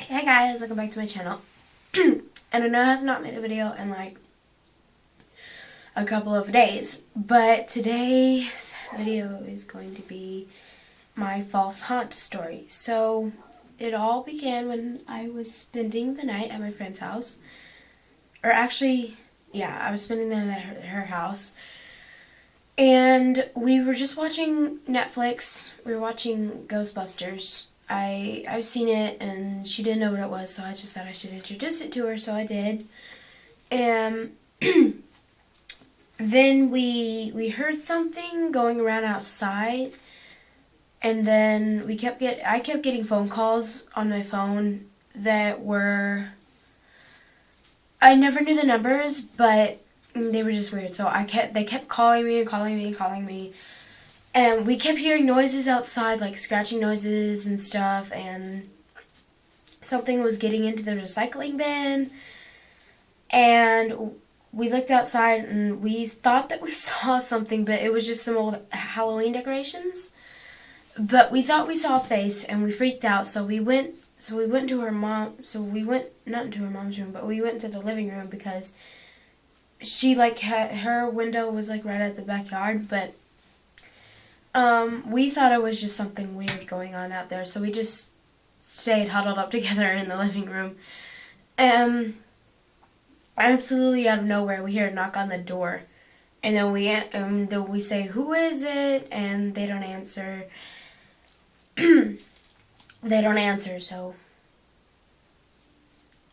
Hey guys, welcome back to my channel. And I know I have not made a video in like a couple of days, but today's video is going to be my false haunt story. So it all began when I was spending the night at my friend's house. Or actually, yeah, I was spending the night at her house. And we were just watching Netflix. We were watching Ghostbusters. I've seen it, and she didn't know what it was, so I just thought I should introduce it to her, so I did. And then we heard something going around outside, and then I kept getting phone calls on my phone that were, I never knew the numbers, but they were just weird. So they kept calling me and calling me and calling me. And we kept hearing noises outside, like scratching noises and stuff, and something was getting into the recycling bin. And we looked outside and we thought that we saw something, but it was just some old Halloween decorations. But we thought we saw a face and we freaked out, so we went to her mom, not into her mom's room, but we went to the living room because she her window was like right at the backyard, but we thought it was just something weird going on out there, so we just stayed huddled up together in the living room. Absolutely out of nowhere, we hear a knock on the door, and then we say, "Who is it?" And they don't answer. They don't answer, so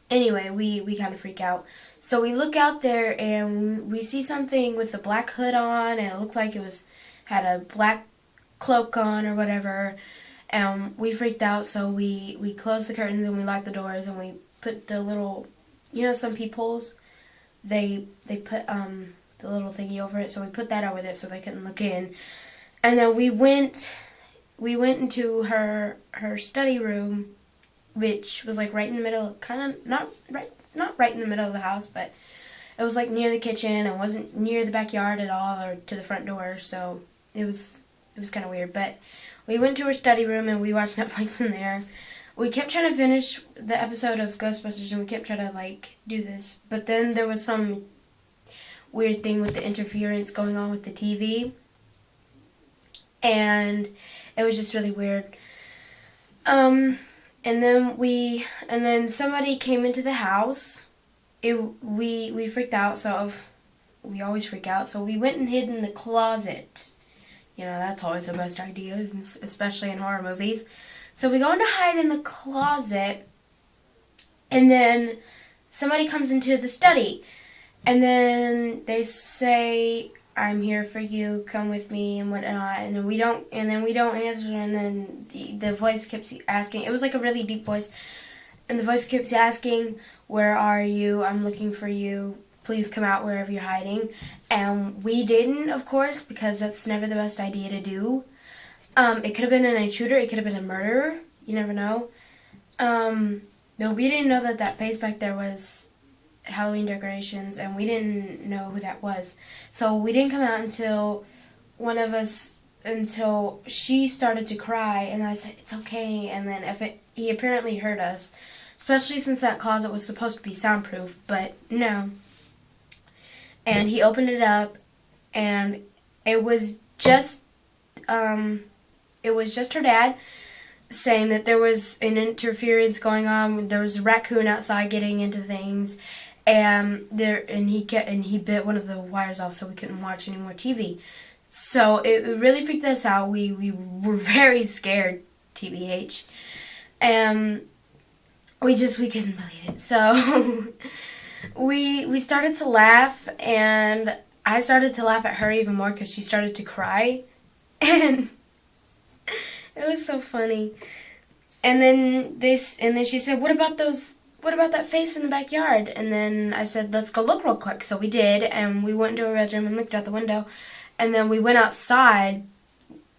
anyway, we kind of freak out. So we look out there and we see something with a black hood on, and it looked like it had a black cloak on or whatever, and we freaked out, so we closed the curtains and we locked the doors, and we put the little, some peepholes, they put the little thingy over it, so we put that over there so they couldn't look in. And then we went into her study room, which was like right in the middle, kind of not right in the middle of the house, but it was like near the kitchen and wasn't near the backyard at all or to the front door, so it was kind of weird. But we went to her study room and we watched Netflix in there. We kept trying to finish the episode of Ghostbusters and we kept trying to do this, but then there was some weird thing with the interference going on with the TV, and it was just really weird. And then somebody came into the house. We freaked out, so we always freak out, so we went and hid in the closet. That's always the best idea, especially in horror movies. So we go in to hide in the closet, and then somebody comes into the study, and then they say, "I'm here for you, come with me," and whatnot, and then we don't answer, and then the voice keeps asking. It was like a really deep voice, and the voice keeps asking, "Where are you? I'm looking for you. Please come out wherever you're hiding." And we didn't, of course, because that's never the best idea to do. It could have been an intruder, it could have been a murderer, you never know. No, we didn't know that face back there was Halloween decorations, and we didn't know who that was. So we didn't come out until she started to cry, and I said, "It's okay," and then he apparently heard us, especially since that closet was supposed to be soundproof, but no. And he opened it up, and it was just her dad saying that there was an interference going on. There was a raccoon outside getting into things, and he bit one of the wires off, so we couldn't watch any more TV. So it really freaked us out. We were very scared, TBH, and we couldn't believe it. So we started to laugh, and I started to laugh at her even more because she started to cry, and it was so funny. And then she said, "What about that face in the backyard?" And then I said, "Let's go look real quick." So we did, and we went into her bedroom and looked out the window. And then we went outside.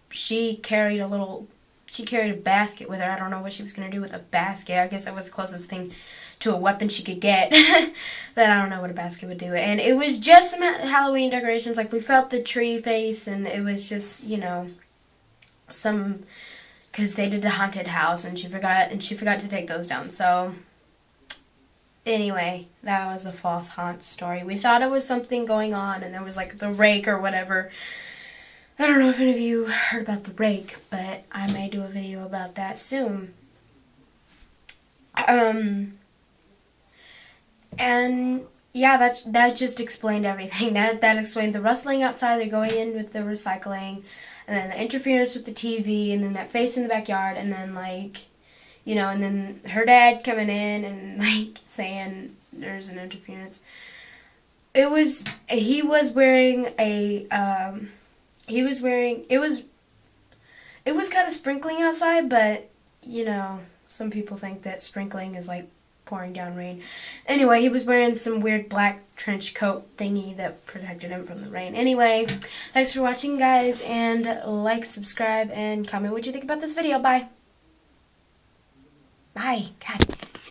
She carried a basket with her. I don't know what she was going to do with a basket. I guess that was the closest thing to a weapon she could get. But I don't know what a basket would do. And it was just some Halloween decorations. Like, we felt the tree face, and it was just, some because they did the haunted house, and she forgot to take those down. So anyway, that was a false haunt story. We thought it was something going on, and there was like the rake or whatever. I don't know if any of you heard about the rake, but I may do a video about that soon. And yeah, that just explained everything. That explained the rustling outside, they're going in with the recycling, and then the interference with the TV, and then that face in the backyard, and then like, you know, and then her dad coming in and like saying there's an interference. He was wearing a it was kind of sprinkling outside, but you know, some people think that sprinkling is like pouring down rain. Anyway, he was wearing some weird black trench coat thingy that protected him from the rain. Anyway, thanks for watching, guys, and like, subscribe, and comment what you think about this video. Bye. Bye. God.